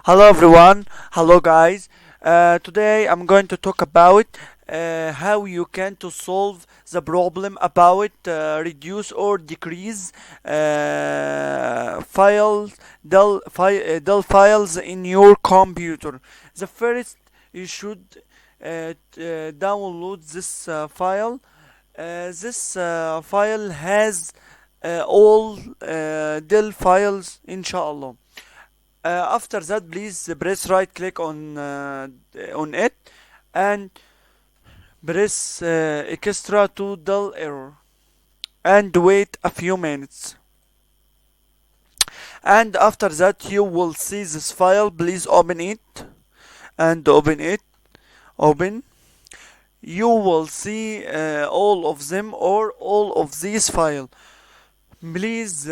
Hello everyone, hello guys. Today I'm going to talk about how you can to solve the problem about reduce or decrease del files in your computer. The first you should download this file. This file has all del files inshallah. After that, please press right click on it and press extra to dull error and wait a few minutes. And after that, you will see this file. Please open it and open it. Open. You will see all of them or all of these files. Please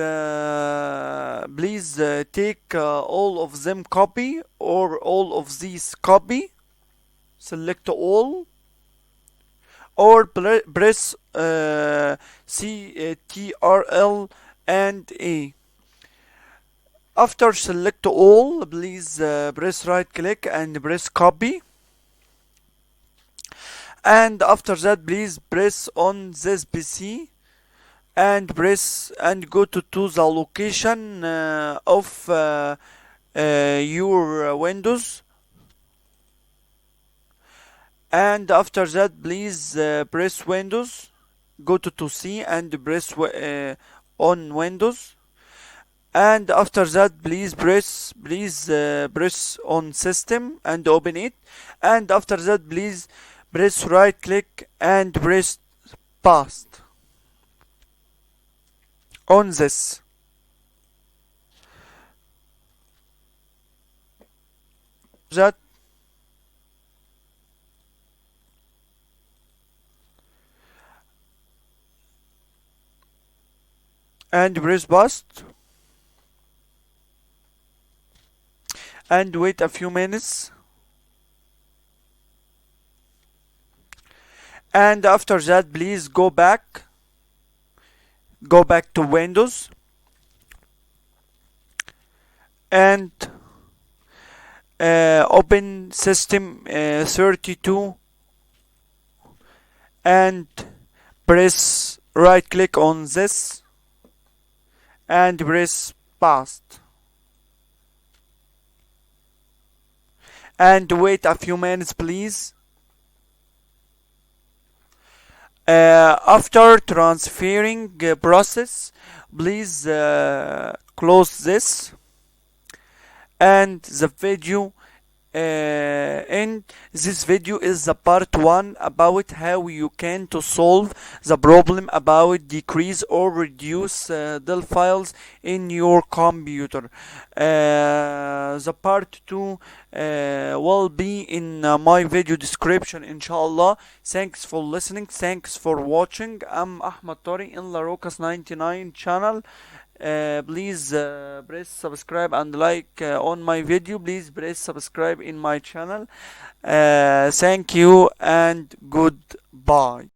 take all of them copy or all of these copy. Select all or press CTRL and A. After select all, please press right click and press copy. And after that, please press on this PC and press and go to the location of your Windows. And after that, please press Windows, go to C and press on Windows. And after that, please press on System and open it. And after that, please press right click and press Paste on this. That and press Paste and wait a few minutes. And after that, please go back to Windows and open System 32 and press right click on this and press Paste and wait a few minutes, please. After transferring process, please close this and the video. And this video is the part 1 about how you can to solve the problem about decrease or reduce del files in your computer. The part 2 will be in my video description inshallah. Thanks for listening, thanks for watching. I'm Ahmad Tori in La Rocas 99 channel. Please press subscribe and like on my video. Please press subscribe in my channel. Thank you and goodbye.